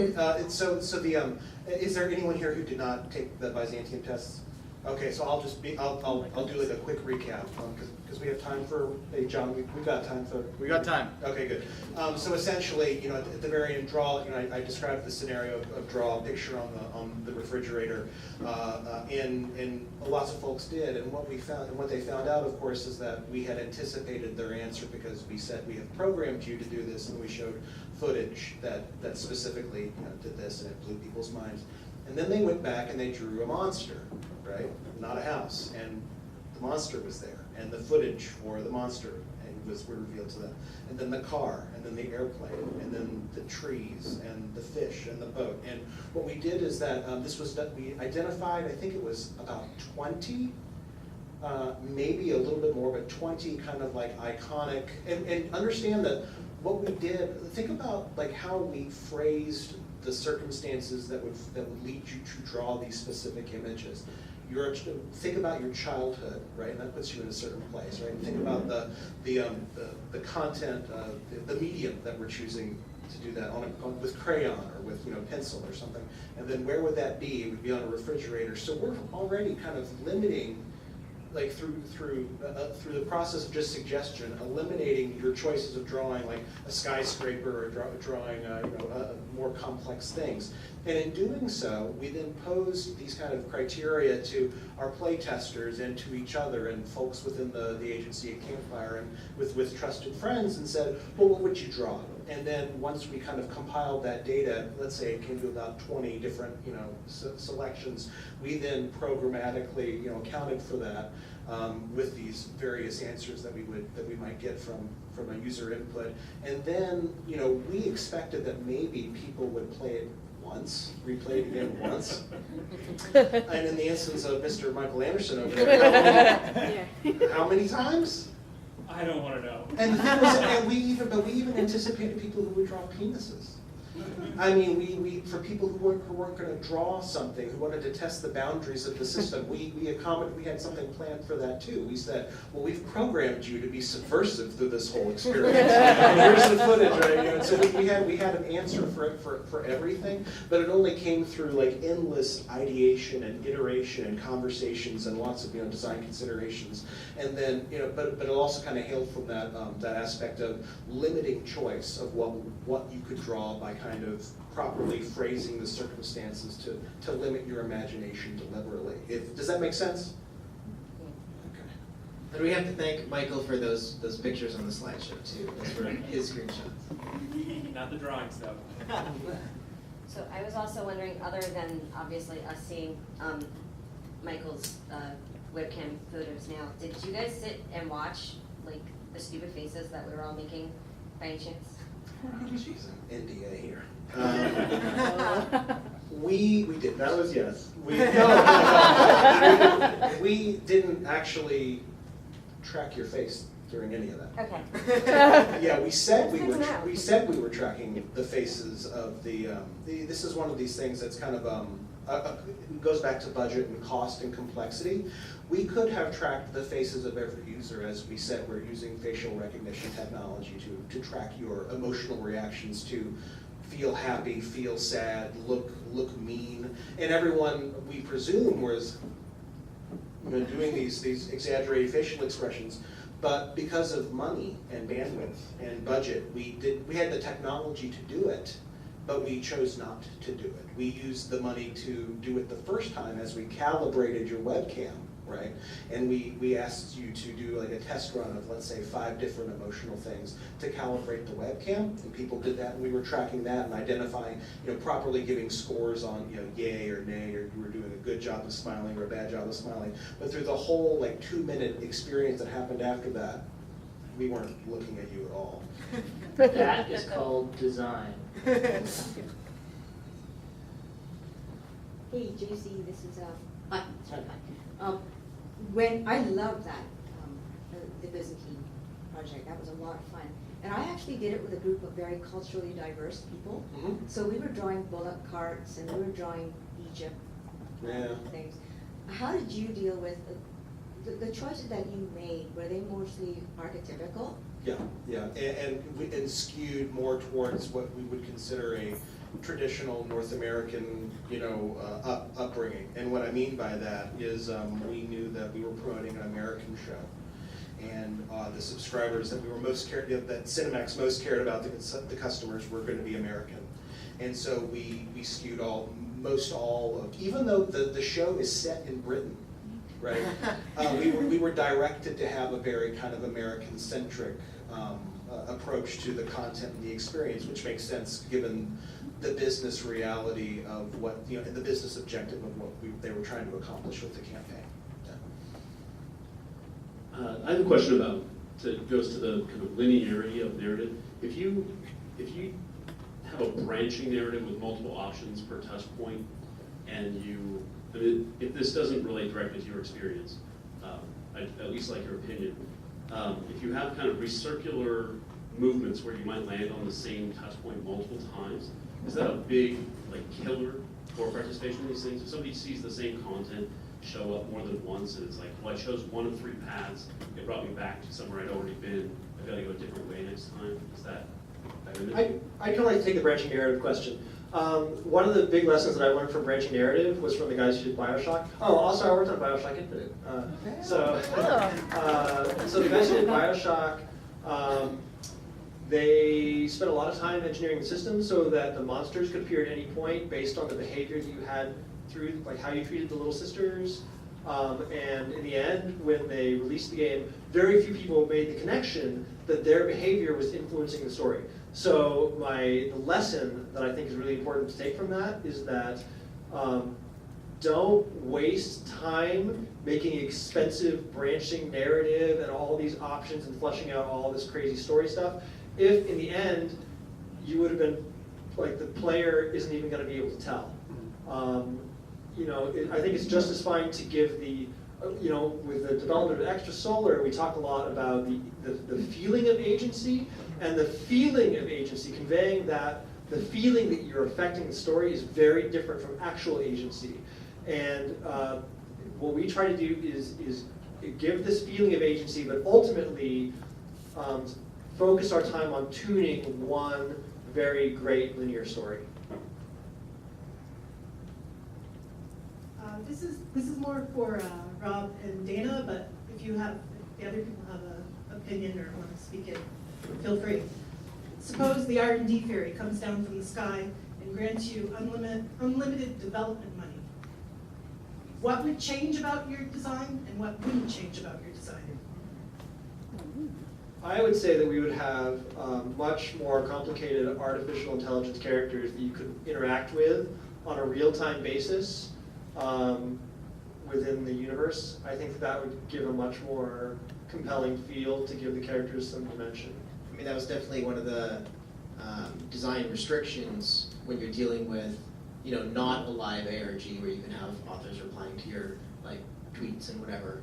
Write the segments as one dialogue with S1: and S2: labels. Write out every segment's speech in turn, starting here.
S1: didn't. Is there anyone here who did not take the Byzantium tests? Okay, so I'll do like a quick recap because we have time for. Hey, John, we've got time for.
S2: We got time.
S1: Okay, good. So essentially, at the very end, I described the scenario of draw a picture on the refrigerator, and lots of folks did. And what they found out, of course, is that we had anticipated their answer because we said we have programmed you to do this, and we showed footage that specifically did this, and it blew people's minds. And then they went back and they drew a monster, right? Not a house, and the monster was there, and the footage for the monster were revealed to them, and then the car, and then the airplane, and then the trees, and the fish, and the boat. And what we did is that we identified, I think it was about 20, maybe a little bit more, but 20 kind of like iconic, and understand that what we did, think about like how we phrased the circumstances that would lead you to draw these specific images. Think about your childhood, right? And that puts you in a certain place, right? And think about the content, the medium that we're choosing to do that with crayon or with pencil or something. And then where would that be? It would be on a refrigerator. So we're already kind of limiting, like through the process of just suggestion, eliminating your choices of drawing like a skyscraper or drawing more complex things. And in doing so, we then posed these kind of criteria to our play testers and to each other and folks within the agency at Campfire and with trusted friends, and said, well, what would you draw? And then once we kind of compiled that data, let's say it came to about 20 different selections, we then programmatically accounted for that with these various answers that we might get from a user input. And then we expected that maybe people would play it once, replay it again once. And in the instance of Mr. Michael Anderson over there, how many times?
S3: I don't want to know.
S1: And the thing was, we even anticipated people who would draw penises. I mean, for people who weren't going to draw something, who wanted to test the boundaries of the system, we had something planned for that too. We said, well, we've programmed you to be subversive through this whole experience. And here's the footage, right? And so we had an answer for everything, but it only came through like endless ideation and iteration and conversations and lots of design considerations. And then but it also kind of hailed from that aspect of limiting choice of what you could draw by kind of properly phrasing the circumstances to limit your imagination deliberately. Does that make sense? Okay.
S4: And we have to thank Michael for those pictures on the slideshow too. Those were his screenshots.
S3: Not the drawings though.
S5: So I was also wondering, other than obviously us seeing Michael's webcam photos now, did you guys sit and watch like the stupid faces that we were all making by any chance?
S1: She's an NDA here. We did. That was yes. We didn't actually track your face during any of that.
S5: Okay.
S1: Yeah, we said we were tracking the faces of the. This is one of these things that's kind of it goes back to budget and cost and complexity. We could have tracked the faces of every user. As we said, we're using facial recognition technology to track your emotional reactions to feel happy, feel sad, look mean. And everyone, we presume, was doing these exaggerated facial expressions. But because of money and bandwidth and budget, we had the technology to do it, but we chose not to do it. We used the money to do it the first time as we calibrated your webcam, right? And we asked you to do like a test run of, let's say, 5 different emotional things to calibrate the webcam, and people did that, and we were tracking that and identifying, properly giving scores on, yay or nay, or you were doing a good job of smiling or a bad job of smiling. But through the whole like 2-minute experience that happened after that, we weren't looking at you at all.
S6: That is called design.
S7: Hey, JC, this is sorry. When I loved that the Byzantine project, that was a lot of fun, and I actually did it with a group of very culturally diverse people.
S1: Mm-hmm.
S7: So we were drawing bullock carts and we were drawing Egypt things. How did you deal with the choices that you made? Were they mostly archetypical?
S1: Yeah, and skewed more towards what we would consider traditional North American, upbringing. And what I mean by that is we knew that we were promoting an American show. And the subscribers that we were that Cinemax most cared about, the customers, were going to be American. And so we skewed most all of, even though the show is set in Britain, right? We were directed to have a very kind of American-centric approach to the content and the experience, which makes sense given the business reality of what, and the business objective of what they were trying to accomplish with the campaign.
S2: I have a question about, it goes to the kind of linearity of narrative. If you have a branching narrative with multiple options per touch point, and if this doesn't relate directly to your experience, I'd at least like your opinion. If you have kind of recircular movements where you might land on the same touch point multiple times, is that a big killer for participation in these things? If somebody sees the same content show up more than once, and it's like, well, I chose one of 3 paths, it brought me back to somewhere I'd already been, I've got to go a different way next time. Is that
S8: I'd kind of like to take the branching narrative question. One of the big lessons that I learned from branching narrative was from the guys who did BioShock. Oh, also I worked on BioShock Infinite. So the guys who did BioShock, they spent a lot of time engineering the system so that the monsters could appear at any point based on the behavior that you had through, how you treated the little sisters. And in the end, when they released the game, very few people made the connection that their behavior was influencing the story. So the lesson that I think is really important to take from that is that don't waste time making expensive branching narrative and all these options and fleshing out all this crazy story stuff, if in the end you would have been, the player isn't even going to be able to tell. I think it's just as fine to give with the development of Extrasolar, we talk a lot about the feeling of agency, and the feeling of agency, conveying that the feeling that you're affecting the story is very different from actual agency. And what we try to do is give this feeling of agency, but ultimately focus our time on tuning one very great linear story.
S9: This is more for Rob and Dana, but if the other people have an opinion or want to speak it, feel free. Suppose the R&D fairy comes down from the sky and grants you unlimited development money. What would change about your design, and what wouldn't change about your design?
S8: I would say that we would have much more complicated artificial intelligence characters that you could interact with on a real-time basis within the universe. I think that would give a much more compelling feel to give the characters some dimension.
S4: I mean, that was definitely one of the design restrictions when you're dealing with, not a live ARG where you can have authors replying to your tweets and whatever.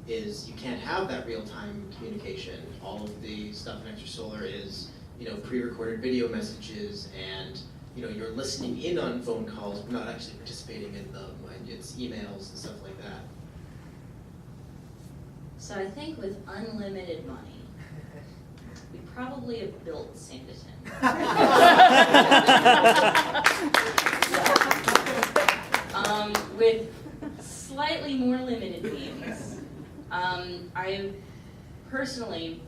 S4: Is you can't have that real-time communication. All of the stuff in Extrasolar is, pre-recorded video messages, and you're listening in on phone calls, but not actually participating in them. And it's emails and stuff like that.
S10: So I think with unlimited money, we probably have built Sanditon. With slightly more limited means, I personally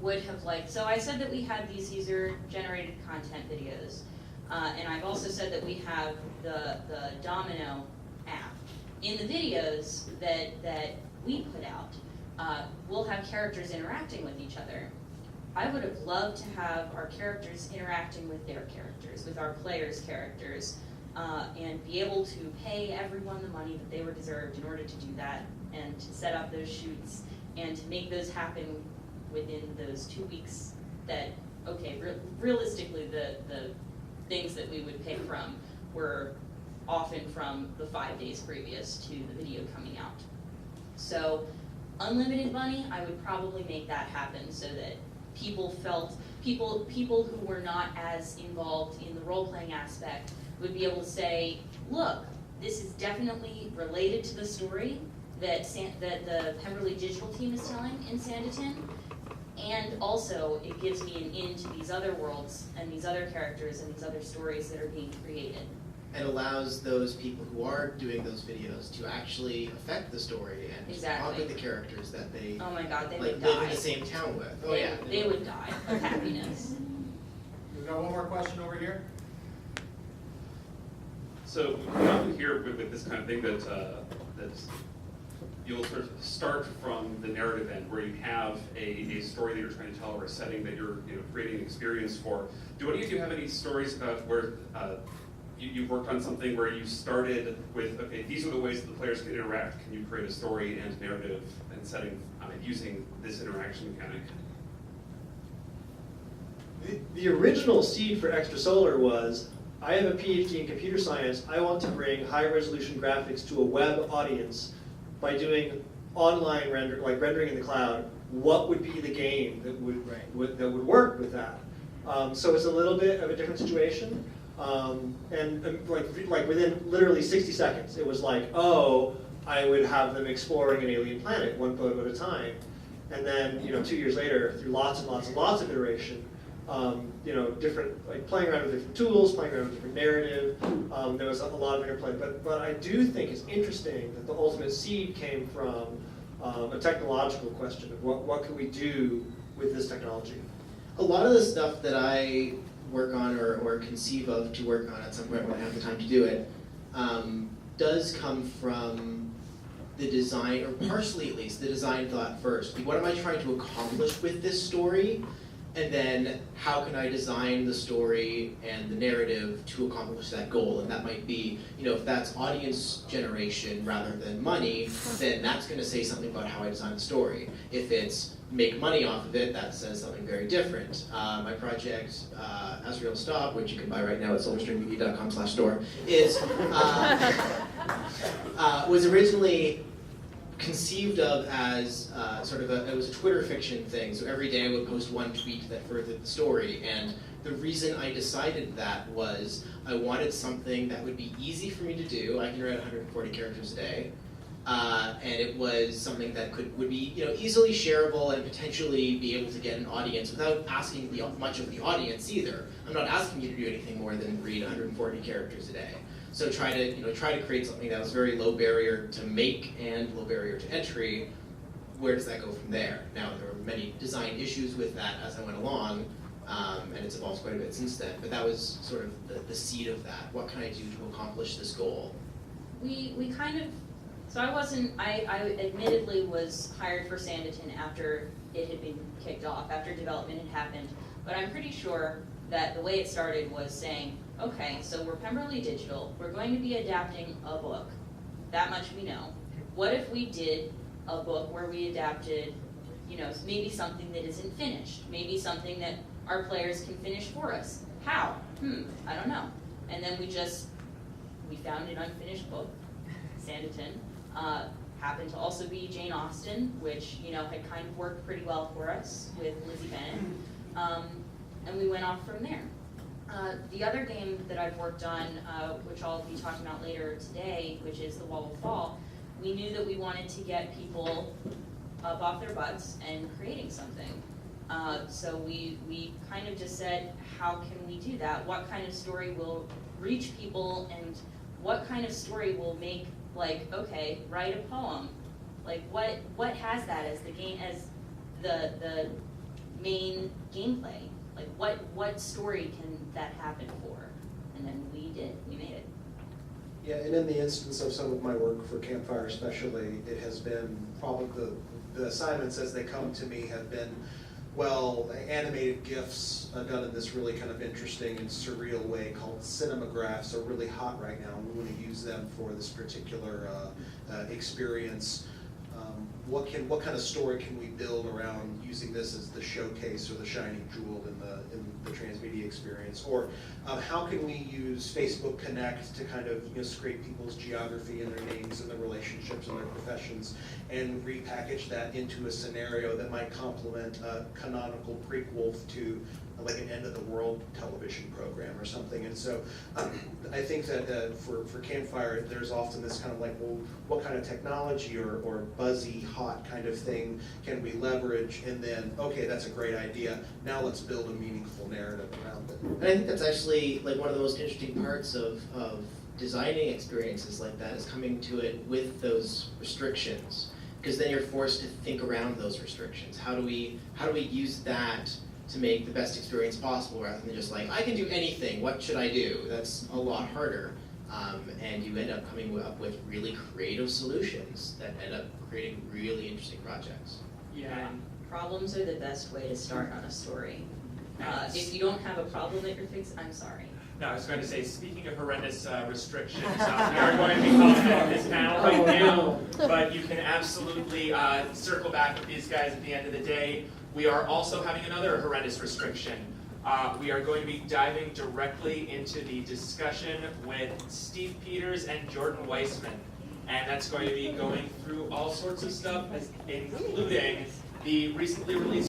S10: would have liked, so I said that we had these user-generated content videos, and I've also said that we have the Domino app. In the videos that we put out, we'll have characters interacting with each other. I would have loved to have our characters interacting with their characters, with our players' characters, and be able to pay everyone the money that they were deserved in order to do that, and to set up those shoots, and to make those happen within those 2 weeks that, okay, realistically the things that we would pick from were often from the 5 days previous to the video coming out. So unlimited money, I would probably make that happen so that people who were not as involved in the role-playing aspect would be able to say, look, this is definitely related to the story that the Pemberley Digital team is telling in Sanditon, And also, it gives me an in to these other worlds and these other characters and these other stories that are being created.
S4: And allows those people who are doing those videos to actually affect the story and
S10: Exactly.
S4: talk with the characters that they
S10: Oh my god, they
S4: like
S10: would
S4: live in
S10: die.
S4: the same town with. Oh
S10: They,
S4: yeah.
S10: they would die of happiness.
S11: We've got one more question over here.
S2: So we often hear with this kind of thing that you'll sort of start from the narrative end, where you have a story that you're trying to tell or a setting that you're creating an experience for. Do any of you have any stories about where you've worked on something where you started with, okay, these are the ways that the players can interact. Can you create a story and narrative and setting using this interaction mechanic?
S8: The original seed for Extrasolar was, I have a PhD in computer science, I want to bring high resolution graphics to a web audience by doing online rendering in the cloud. What would be the game that would work with that? So it's a little bit of a different situation. Like within literally 60 seconds, it was like, oh, I would have them exploring an alien planet, one photo at a time. And then, 2 years later, through lots and lots and lots of iteration, different, like playing around with different tools, playing around with different narrative. There was a lot of interplay. But I do think it's interesting that the ultimate seed came from a technological question of what could we do with this technology.
S4: A lot of the stuff that I work on or conceive of to work on at some point when I have the time to do it does come from the design, or partially at least, the design thought first. What am I trying to accomplish with this story? And then how can I design the story and the narrative to accomplish that goal? And that might be, if that's audience generation rather than money, then that's going to say something about how I design the story. If it's make money off of it, that says something very different. My project, Asriel Stop, which you can buy right now at silverstringmedia.com/store, was originally conceived of as it was a Twitter fiction thing. So every day I would post one tweet that furthered the story. And the reason I decided that was I wanted something that would be easy for me to do. I can write 140 characters a day. And it was something that would be easily shareable and potentially be able to get an audience without asking much of the audience either. I'm not asking you to do anything more than read 140 characters a day. So try to create something that was very low barrier to make and low barrier to entry. Where does that go from there? Now, there were many design issues with that as I went along, and it's evolved quite a bit since then. But that was sort of the seed of that. What can I do to accomplish this goal?
S10: We kind of, so I admittedly was hired for Sanditon after it had been kicked off, after development had happened. But I'm pretty sure that the way it started was saying, okay, so we're Pemberley Digital, we're going to be adapting a book. That much we know. What if we did a book where we adapted, maybe something that isn't finished, maybe something that our players can finish for us? How? I don't know. And then we found an unfinished book, Sanditon. Happened to also be Jane Austen, which, had kind of worked pretty well for us with Lizzie Bennet. And we went off from there. The other game that I've worked on, which I'll be talking about later today, which is The Wall Will Fall, we knew that we wanted to get people up off their butts and creating something. So we kind of just said, how can we do that? What kind of story will reach people, and what kind of story will make, okay, write a poem? What has that as the game, as the main gameplay? What story can that happen for? And then we made it.
S1: Yeah, and in the instance of some of my work for Campfire especially, it has been probably the assignments as they come to me have been, animated GIFs done in this really kind of interesting and surreal way called cinemagraphs are really hot right now. We want to use them for this particular experience. What kind of story can we build around using this as the showcase or the shining jewel in the transmedia experience? Or how can we use Facebook Connect to kind of scrape people's geography and their names and their relationships and their professions and repackage that into a scenario that might complement a canonical prequel to like an end of the world television program or something. And so I think that for Campfire, there's often this kind of like, well, what kind of technology or buzzy, hot kind of thing can we leverage? And then, okay, that's a great idea. Now let's build a meaningful narrative around it.
S4: And I think that's actually like one of the most interesting parts of designing experiences like that, is coming to it with those restrictions, because then you're forced to think around those restrictions. How do we use that to make the best experience possible, rather than just like, I can do anything, what should I do? That's a lot harder. And you end up coming up with really creative solutions that end up creating really interesting projects.
S10: Yeah, problems are the best way to start on a story. If you don't have a problem that you're fixing, I'm sorry.
S3: No, I was going to say, speaking of horrendous restrictions, we are going to be calling off this panel right now, but you can absolutely circle back with these guys at the end of the day. We are also having another horrendous restriction. We are going to be diving directly into the discussion with Steve Peters and Jordan Weissman, and that's going to be going through all sorts of stuff, including the recently released